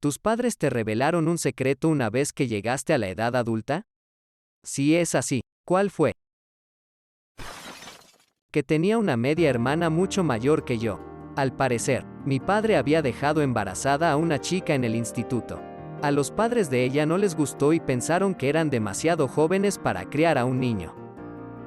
¿Tus padres te revelaron un secreto una vez que llegaste a la edad adulta? Si es así, ¿cuál fue? Que tenía una media hermana mucho mayor que yo. Al parecer, mi padre había dejado embarazada a una chica en el instituto. A los padres de ella no les gustó y pensaron que eran demasiado jóvenes para criar a un niño.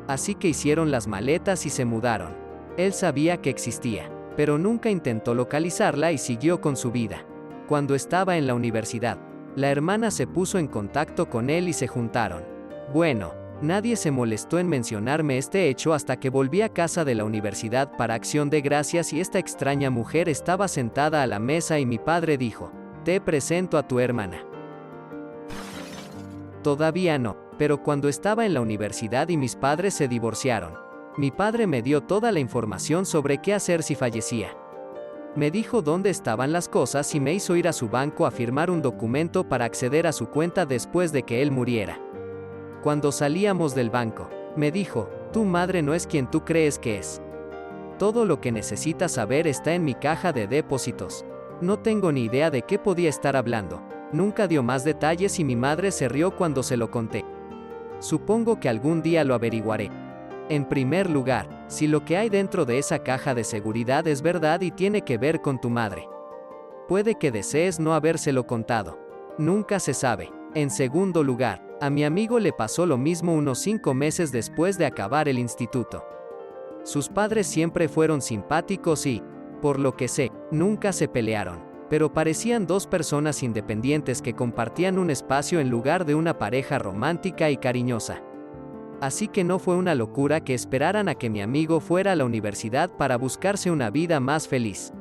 Así que hicieron las maletas y se mudaron. Él sabía que existía, pero nunca intentó localizarla y siguió con su vida. Cuando estaba en la universidad, la hermana se puso en contacto con él y se juntaron. Bueno, nadie se molestó en mencionarme este hecho hasta que volví a casa de la universidad para Acción de Gracias y esta extraña mujer estaba sentada a la mesa y mi padre dijo: «Te presento a tu hermana». Todavía no, pero cuando estaba en la universidad y mis padres se divorciaron, mi padre me dio toda la información sobre qué hacer si fallecía. Me dijo dónde estaban las cosas y me hizo ir a su banco a firmar un documento para acceder a su cuenta después de que él muriera. Cuando salíamos del banco, me dijo: «Tu madre no es quien tú crees que es. Todo lo que necesitas saber está en mi caja de depósitos». No tengo ni idea de qué podía estar hablando. Nunca dio más detalles y mi madre se rió cuando se lo conté. Supongo que algún día lo averiguaré. En primer lugar, si lo que hay dentro de esa caja de seguridad es verdad y tiene que ver con tu madre. Puede que desees no habérselo contado. Nunca se sabe. En segundo lugar, a mi amigo le pasó lo mismo unos 5 meses después de acabar el instituto. Sus padres siempre fueron simpáticos y, por lo que sé, nunca se pelearon, pero parecían dos personas independientes que compartían un espacio en lugar de una pareja romántica y cariñosa. Así que no fue una locura que esperaran a que mi amigo fuera a la universidad para buscarse una vida más feliz.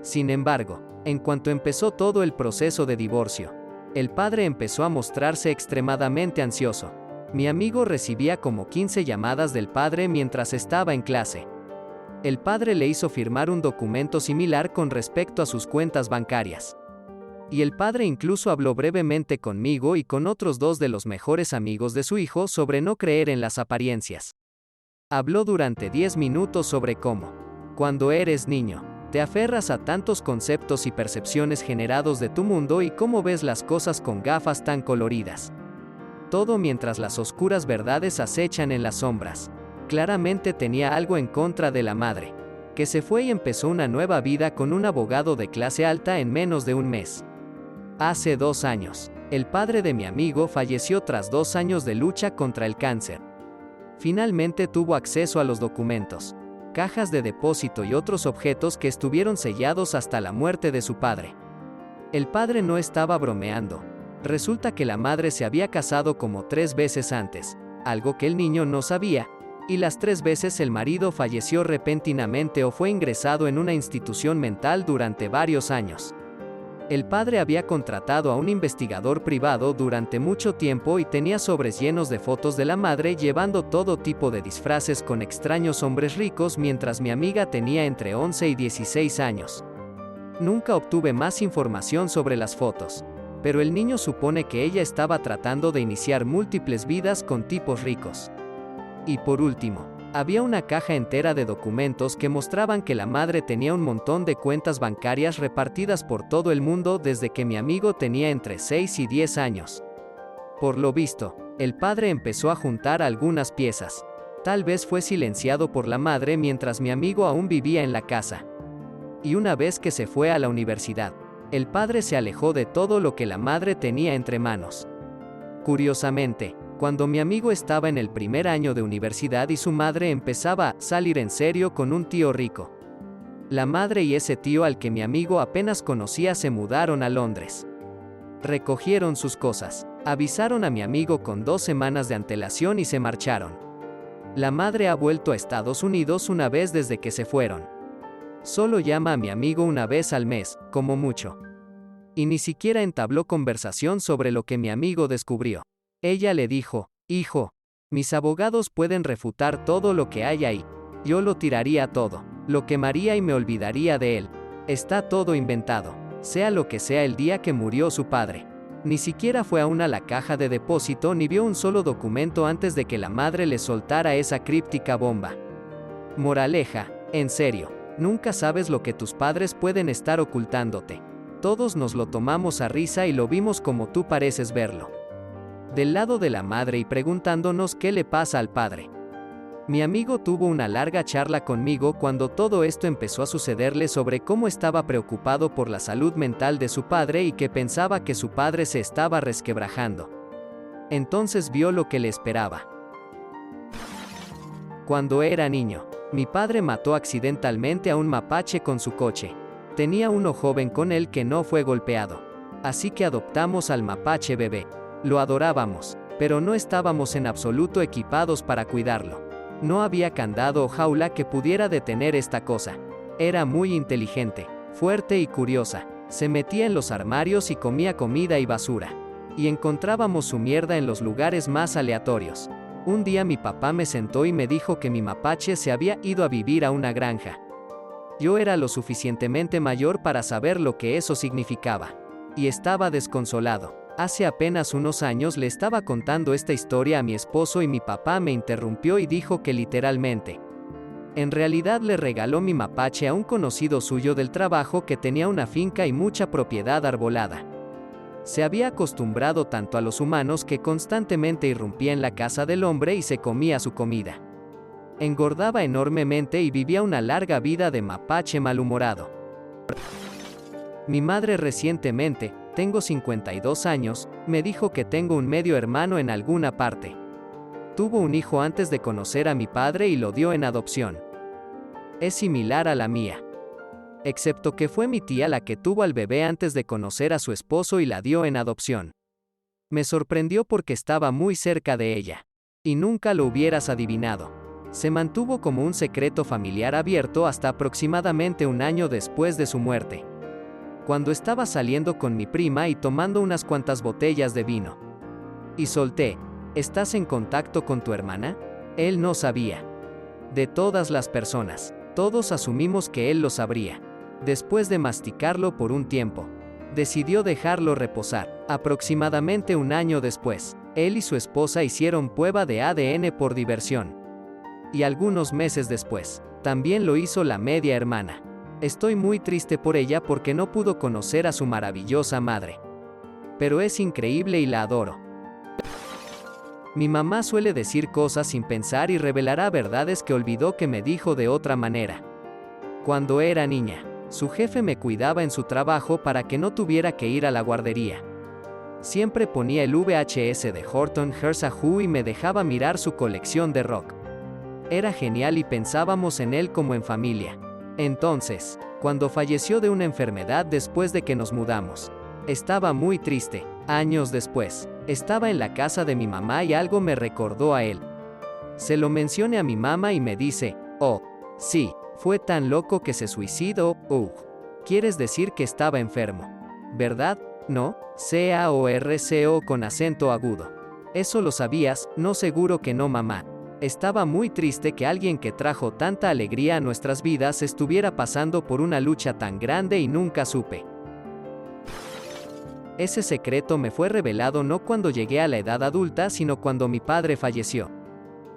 Sin embargo, en cuanto empezó todo el proceso de divorcio, el padre empezó a mostrarse extremadamente ansioso. Mi amigo recibía como 15 llamadas del padre mientras estaba en clase. El padre le hizo firmar un documento similar con respecto a sus cuentas bancarias. Y el padre incluso habló brevemente conmigo y con otros 2 de los mejores amigos de su hijo sobre no creer en las apariencias. Habló durante 10 minutos sobre cómo, cuando eres niño, te aferras a tantos conceptos y percepciones generados de tu mundo y cómo ves las cosas con gafas tan coloridas. Todo mientras las oscuras verdades acechan en las sombras. Claramente tenía algo en contra de la madre, que se fue y empezó una nueva vida con un abogado de clase alta en menos de un mes. Hace 2 años, el padre de mi amigo falleció tras 2 años de lucha contra el cáncer. Finalmente tuvo acceso a los documentos, cajas de depósito y otros objetos que estuvieron sellados hasta la muerte de su padre. El padre no estaba bromeando. Resulta que la madre se había casado como 3 veces antes, algo que el niño no sabía, y las 3 veces el marido falleció repentinamente o fue ingresado en una institución mental durante varios años. El padre había contratado a un investigador privado durante mucho tiempo y tenía sobres llenos de fotos de la madre llevando todo tipo de disfraces con extraños hombres ricos mientras mi amiga tenía entre 11 y 16 años. Nunca obtuve más información sobre las fotos, pero el niño supone que ella estaba tratando de iniciar múltiples vidas con tipos ricos. Y por último, había una caja entera de documentos que mostraban que la madre tenía un montón de cuentas bancarias repartidas por todo el mundo desde que mi amigo tenía entre 6 y 10 años. Por lo visto, el padre empezó a juntar algunas piezas. Tal vez fue silenciado por la madre mientras mi amigo aún vivía en la casa. Y una vez que se fue a la universidad, el padre se alejó de todo lo que la madre tenía entre manos. Curiosamente, cuando mi amigo estaba en el primer año de universidad y su madre empezaba a salir en serio con un tío rico. La madre y ese tío al que mi amigo apenas conocía se mudaron a Londres. Recogieron sus cosas, avisaron a mi amigo con 2 semanas de antelación y se marcharon. La madre ha vuelto a Estados Unidos una vez desde que se fueron. Solo llama a mi amigo una vez al mes, como mucho. Y ni siquiera entabló conversación sobre lo que mi amigo descubrió. Ella le dijo: «Hijo, mis abogados pueden refutar todo lo que hay ahí. Yo lo tiraría todo, lo quemaría y me olvidaría de él. Está todo inventado, sea lo que sea el día que murió su padre». Ni siquiera fue aún a la caja de depósito ni vio un solo documento antes de que la madre le soltara esa críptica bomba. Moraleja, en serio, nunca sabes lo que tus padres pueden estar ocultándote. Todos nos lo tomamos a risa y lo vimos como tú pareces verlo. Del lado de la madre y preguntándonos qué le pasa al padre. Mi amigo tuvo una larga charla conmigo cuando todo esto empezó a sucederle sobre cómo estaba preocupado por la salud mental de su padre y que pensaba que su padre se estaba resquebrajando. Entonces vio lo que le esperaba. Cuando era niño, mi padre mató accidentalmente a un mapache con su coche. Tenía uno joven con él que no fue golpeado. Así que adoptamos al mapache bebé. Lo adorábamos, pero no estábamos en absoluto equipados para cuidarlo. No había candado o jaula que pudiera detener esta cosa. Era muy inteligente, fuerte y curiosa. Se metía en los armarios y comía comida y basura. Y encontrábamos su mierda en los lugares más aleatorios. Un día mi papá me sentó y me dijo que mi mapache se había ido a vivir a una granja. Yo era lo suficientemente mayor para saber lo que eso significaba. Y estaba desconsolado. Hace apenas unos años le estaba contando esta historia a mi esposo y mi papá me interrumpió y dijo que literalmente, en realidad le regaló mi mapache a un conocido suyo del trabajo que tenía una finca y mucha propiedad arbolada. Se había acostumbrado tanto a los humanos que constantemente irrumpía en la casa del hombre y se comía su comida. Engordaba enormemente y vivía una larga vida de mapache malhumorado. Mi madre recientemente, tengo 52 años, me dijo que tengo un medio hermano en alguna parte. Tuvo un hijo antes de conocer a mi padre y lo dio en adopción. Es similar a la mía. Excepto que fue mi tía la que tuvo al bebé antes de conocer a su esposo y la dio en adopción. Me sorprendió porque estaba muy cerca de ella. Y nunca lo hubieras adivinado. Se mantuvo como un secreto familiar abierto hasta aproximadamente un año después de su muerte. Cuando estaba saliendo con mi prima y tomando unas cuantas botellas de vino. Y solté, ¿estás en contacto con tu hermana? Él no sabía. De todas las personas, todos asumimos que él lo sabría. Después de masticarlo por un tiempo, decidió dejarlo reposar. Aproximadamente un año después, él y su esposa hicieron prueba de ADN por diversión. Y algunos meses después, también lo hizo la media hermana. Estoy muy triste por ella porque no pudo conocer a su maravillosa madre. Pero es increíble y la adoro. Mi mamá suele decir cosas sin pensar y revelará verdades que olvidó que me dijo de otra manera. Cuando era niña, su jefe me cuidaba en su trabajo para que no tuviera que ir a la guardería. Siempre ponía el VHS de Horton Hears a Who y me dejaba mirar su colección de rock. Era genial y pensábamos en él como en familia. Entonces, cuando falleció de una enfermedad después de que nos mudamos, estaba muy triste. Años después, estaba en la casa de mi mamá y algo me recordó a él. Se lo mencioné a mi mamá y me dice, oh, sí, fue tan loco que se suicidó. ¿Quieres decir que estaba enfermo? ¿Verdad? No, CAORCO con acento agudo. Eso lo sabías, no seguro que no mamá. Estaba muy triste que alguien que trajo tanta alegría a nuestras vidas estuviera pasando por una lucha tan grande y nunca supe. Ese secreto me fue revelado no cuando llegué a la edad adulta, sino cuando mi padre falleció.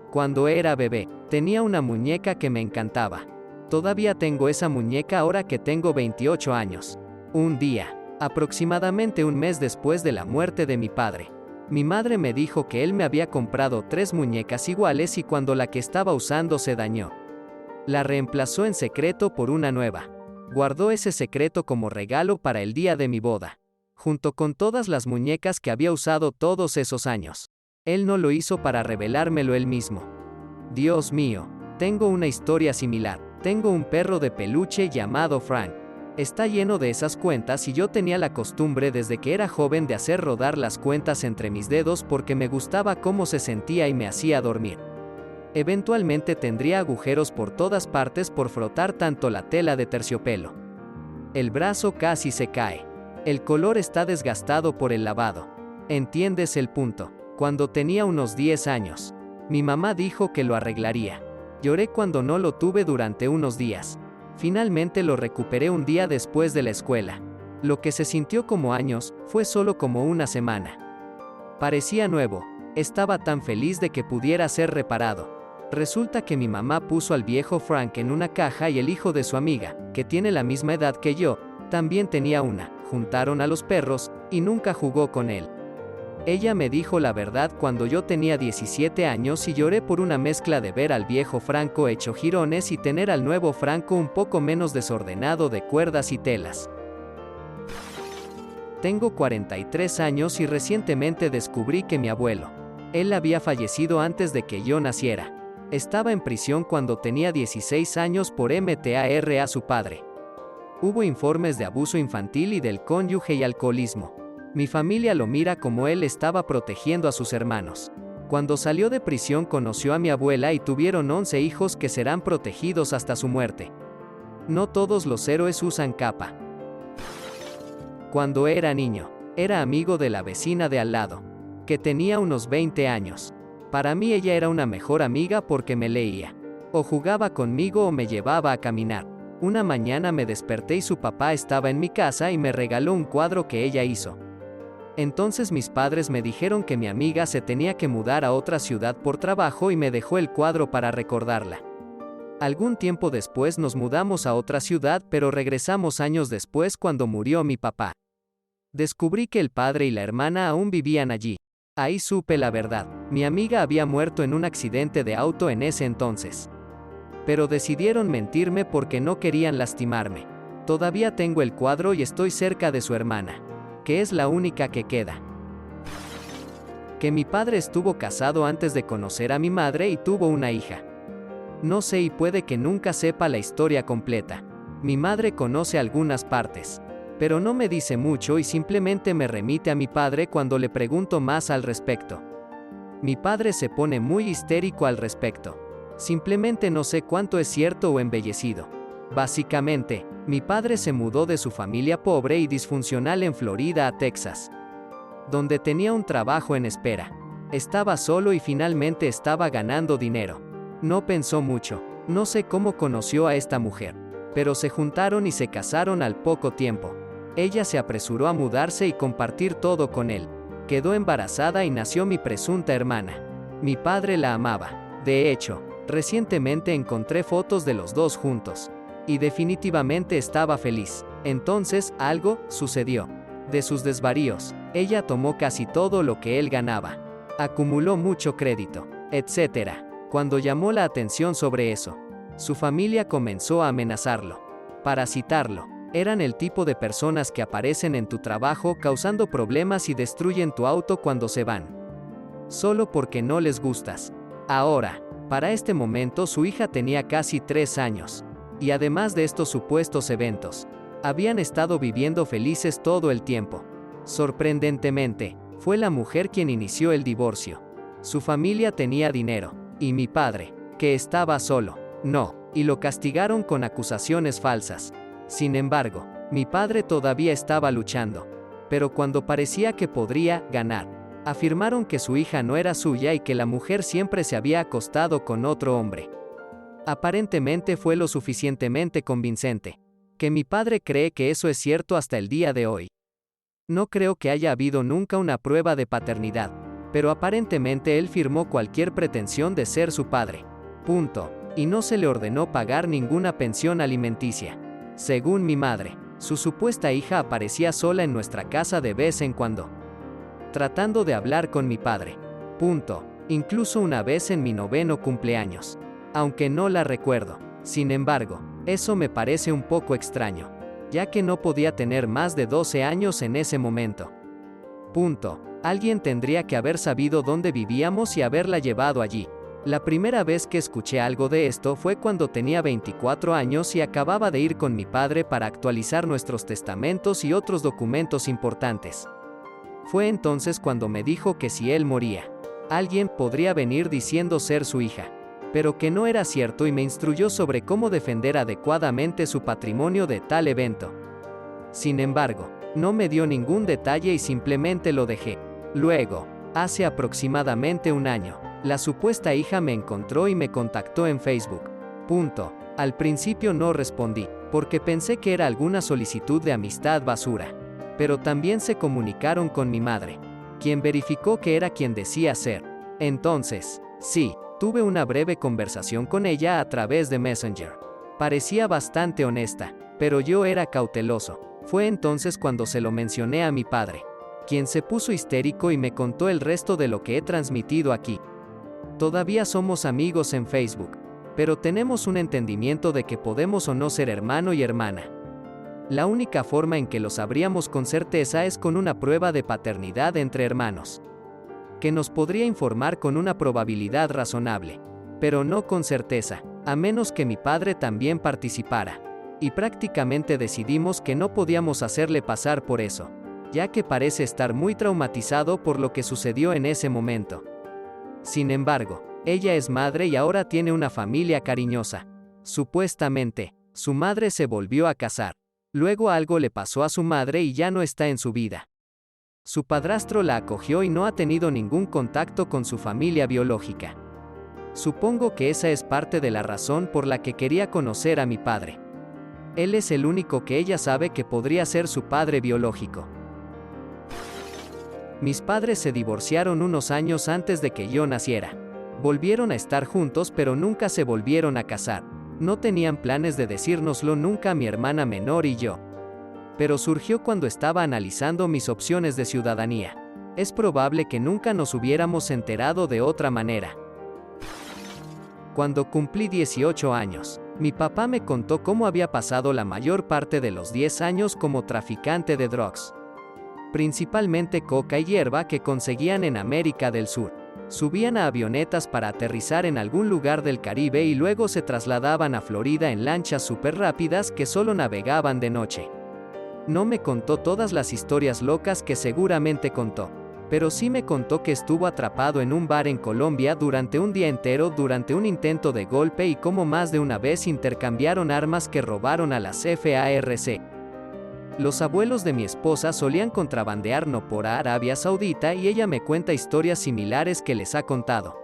Cuando era bebé, tenía una muñeca que me encantaba. Todavía tengo esa muñeca ahora que tengo 28 años. Un día, aproximadamente un mes después de la muerte de mi padre, mi madre me dijo que él me había comprado 3 muñecas iguales y cuando la que estaba usando se dañó, la reemplazó en secreto por una nueva. Guardó ese secreto como regalo para el día de mi boda, junto con todas las muñecas que había usado todos esos años. Él no lo hizo para revelármelo él mismo. Dios mío, tengo una historia similar. Tengo un perro de peluche llamado Frank. Está lleno de esas cuentas y yo tenía la costumbre desde que era joven de hacer rodar las cuentas entre mis dedos porque me gustaba cómo se sentía y me hacía dormir. Eventualmente tendría agujeros por todas partes por frotar tanto la tela de terciopelo. El brazo casi se cae. El color está desgastado por el lavado. ¿Entiendes el punto? Cuando tenía unos 10 años, mi mamá dijo que lo arreglaría. Lloré cuando no lo tuve durante unos días. Finalmente lo recuperé un día después de la escuela. Lo que se sintió como años, fue solo como una semana. Parecía nuevo. Estaba tan feliz de que pudiera ser reparado. Resulta que mi mamá puso al viejo Frank en una caja y el hijo de su amiga, que tiene la misma edad que yo, también tenía una. juntaron a los perros, y nunca jugó con él. Ella me dijo la verdad cuando yo tenía 17 años y lloré por una mezcla de ver al viejo Franco hecho jirones y tener al nuevo Franco un poco menos desordenado de cuerdas y telas. Tengo 43 años y recientemente descubrí que mi abuelo, él había fallecido antes de que yo naciera. Estaba en prisión cuando tenía 16 años por matar a su padre. Hubo informes de abuso infantil y del cónyuge y alcoholismo. Mi familia lo mira como él estaba protegiendo a sus hermanos. Cuando salió de prisión conoció a mi abuela y tuvieron 11 hijos que serán protegidos hasta su muerte. No todos los héroes usan capa. Cuando era niño, era amigo de la vecina de al lado, que tenía unos 20 años. Para mí ella era una mejor amiga porque me leía. O jugaba conmigo o me llevaba a caminar. Una mañana me desperté y su papá estaba en mi casa y me regaló un cuadro que ella hizo. Entonces mis padres me dijeron que mi amiga se tenía que mudar a otra ciudad por trabajo y me dejó el cuadro para recordarla. Algún tiempo después nos mudamos a otra ciudad, pero regresamos años después cuando murió mi papá. Descubrí que el padre y la hermana aún vivían allí. Ahí supe la verdad. Mi amiga había muerto en un accidente de auto en ese entonces. Pero decidieron mentirme porque no querían lastimarme. Todavía tengo el cuadro y estoy cerca de su hermana, que es la única que queda. Que mi padre estuvo casado antes de conocer a mi madre y tuvo una hija. No sé y puede que nunca sepa la historia completa. Mi madre conoce algunas partes, pero no me dice mucho y simplemente me remite a mi padre cuando le pregunto más al respecto. Mi padre se pone muy histérico al respecto. Simplemente no sé cuánto es cierto o embellecido. Básicamente, mi padre se mudó de su familia pobre y disfuncional en Florida a Texas, donde tenía un trabajo en espera. Estaba solo y finalmente estaba ganando dinero. No pensó mucho. No sé cómo conoció a esta mujer, pero se juntaron y se casaron al poco tiempo. Ella se apresuró a mudarse y compartir todo con él. Quedó embarazada y nació mi presunta hermana. Mi padre la amaba. De hecho, recientemente encontré fotos de los dos juntos. Y definitivamente estaba feliz. Entonces, algo sucedió. De sus desvaríos, ella tomó casi todo lo que él ganaba. Acumuló mucho crédito, etc. Cuando llamó la atención sobre eso, su familia comenzó a amenazarlo. Para citarlo, eran el tipo de personas que aparecen en tu trabajo causando problemas y destruyen tu auto cuando se van. Solo porque no les gustas. Ahora, para este momento su hija tenía casi 3 años. Y además de estos supuestos eventos, habían estado viviendo felices todo el tiempo. Sorprendentemente, fue la mujer quien inició el divorcio. Su familia tenía dinero, y mi padre, que estaba solo, no, y lo castigaron con acusaciones falsas. Sin embargo, mi padre todavía estaba luchando. Pero cuando parecía que podría ganar, afirmaron que su hija no era suya y que la mujer siempre se había acostado con otro hombre. Aparentemente fue lo suficientemente convincente, que mi padre cree que eso es cierto hasta el día de hoy. No creo que haya habido nunca una prueba de paternidad, pero aparentemente él firmó cualquier pretensión de ser su padre. Punto. Y no se le ordenó pagar ninguna pensión alimenticia. Según mi madre, su supuesta hija aparecía sola en nuestra casa de vez en cuando, tratando de hablar con mi padre. Punto. Incluso una vez en mi 9º cumpleaños. Aunque no la recuerdo. Sin embargo, eso me parece un poco extraño, ya que no podía tener más de 12 años en ese momento. Punto. Alguien tendría que haber sabido dónde vivíamos y haberla llevado allí. La primera vez que escuché algo de esto fue cuando tenía 24 años y acababa de ir con mi padre para actualizar nuestros testamentos y otros documentos importantes. Fue entonces cuando me dijo que si él moría, alguien podría venir diciendo ser su hija, pero que no era cierto y me instruyó sobre cómo defender adecuadamente su patrimonio de tal evento. Sin embargo, no me dio ningún detalle y simplemente lo dejé. Luego, hace aproximadamente un año, la supuesta hija me encontró y me contactó en Facebook. Punto. Al principio no respondí, porque pensé que era alguna solicitud de amistad basura. Pero también se comunicaron con mi madre, quien verificó que era quien decía ser. Entonces, sí, tuve una breve conversación con ella a través de Messenger. Parecía bastante honesta, pero yo era cauteloso. Fue entonces cuando se lo mencioné a mi padre, quien se puso histérico y me contó el resto de lo que he transmitido aquí. Todavía somos amigos en Facebook, pero tenemos un entendimiento de que podemos o no ser hermano y hermana. La única forma en que lo sabríamos con certeza es con una prueba de paternidad entre hermanos, que nos podría informar con una probabilidad razonable, pero no con certeza, a menos que mi padre también participara. Y prácticamente decidimos que no podíamos hacerle pasar por eso, ya que parece estar muy traumatizado por lo que sucedió en ese momento. Sin embargo, ella es madre y ahora tiene una familia cariñosa. Supuestamente, su madre se volvió a casar. Luego algo le pasó a su madre y ya no está en su vida. Su padrastro la acogió y no ha tenido ningún contacto con su familia biológica. Supongo que esa es parte de la razón por la que quería conocer a mi padre. Él es el único que ella sabe que podría ser su padre biológico. Mis padres se divorciaron unos años antes de que yo naciera. Volvieron a estar juntos pero nunca se volvieron a casar. No tenían planes de decírnoslo nunca mi hermana menor y yo. Pero surgió cuando estaba analizando mis opciones de ciudadanía. Es probable que nunca nos hubiéramos enterado de otra manera. Cuando cumplí 18 años, mi papá me contó cómo había pasado la mayor parte de los 10 años como traficante de drogas. Principalmente coca y hierba que conseguían en América del Sur. Subían a avionetas para aterrizar en algún lugar del Caribe y luego se trasladaban a Florida en lanchas súper rápidas que solo navegaban de noche. No me contó todas las historias locas que seguramente contó, pero sí me contó que estuvo atrapado en un bar en Colombia durante un día entero durante un intento de golpe y cómo más de una vez intercambiaron armas que robaron a las FARC. Los abuelos de mi esposa solían contrabandear por a Arabia Saudita y ella me cuenta historias similares que les ha contado.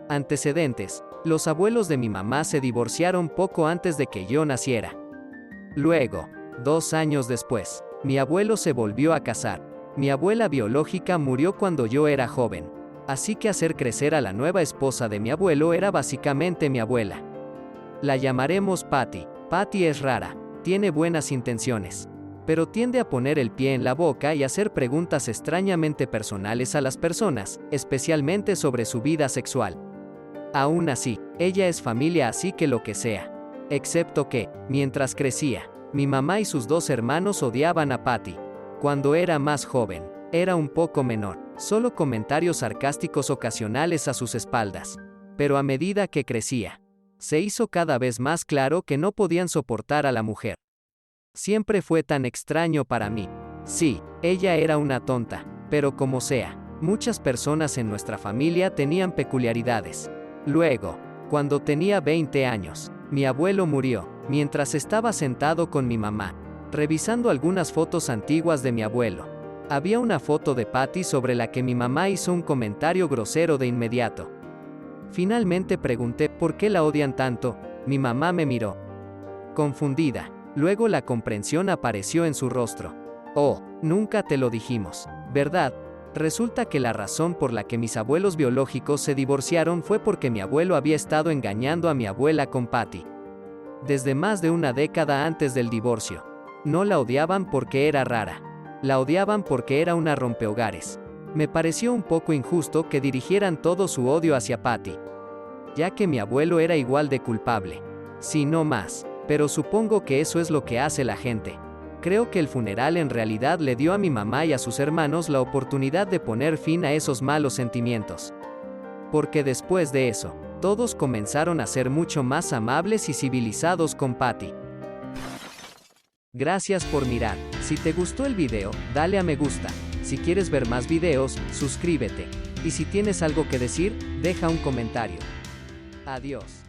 Antecedentes: los abuelos de mi mamá se divorciaron poco antes de que yo naciera. Luego, 2 años después, mi abuelo se volvió a casar. Mi abuela biológica murió cuando yo era joven, así que hacer crecer a la nueva esposa de mi abuelo era básicamente mi abuela. La llamaremos Patty. Patty es rara. Tiene buenas intenciones, pero tiende a poner el pie en la boca y hacer preguntas extrañamente personales a las personas, especialmente sobre su vida sexual. Aún así, ella es familia así que lo que sea. Excepto que, mientras crecía, mi mamá y sus 2 hermanos odiaban a Patty. Cuando era más joven, era un poco menor, solo comentarios sarcásticos ocasionales a sus espaldas. Pero a medida que crecía, se hizo cada vez más claro que no podían soportar a la mujer. Siempre fue tan extraño para mí. Sí, ella era una tonta, pero como sea, muchas personas en nuestra familia tenían peculiaridades. Luego, cuando tenía 20 años, mi abuelo murió, mientras estaba sentado con mi mamá, revisando algunas fotos antiguas de mi abuelo. Había una foto de Patty sobre la que mi mamá hizo un comentario grosero de inmediato. Finalmente pregunté por qué la odian tanto. Mi mamá me miró confundida. Luego la comprensión apareció en su rostro. Oh, nunca te lo dijimos, ¿verdad? Resulta que la razón por la que mis abuelos biológicos se divorciaron fue porque mi abuelo había estado engañando a mi abuela con Patty. Desde más de una década antes del divorcio. No la odiaban porque era rara. La odiaban porque era una rompehogares. Me pareció un poco injusto que dirigieran todo su odio hacia Patty, ya que mi abuelo era igual de culpable. Si no más. Pero supongo que eso es lo que hace la gente. Creo que el funeral en realidad le dio a mi mamá y a sus hermanos la oportunidad de poner fin a esos malos sentimientos. Porque después de eso, todos comenzaron a ser mucho más amables y civilizados con Patty. Gracias por mirar. Si te gustó el video, dale a me gusta. Si quieres ver más videos, suscríbete. Y si tienes algo que decir, deja un comentario. Adiós.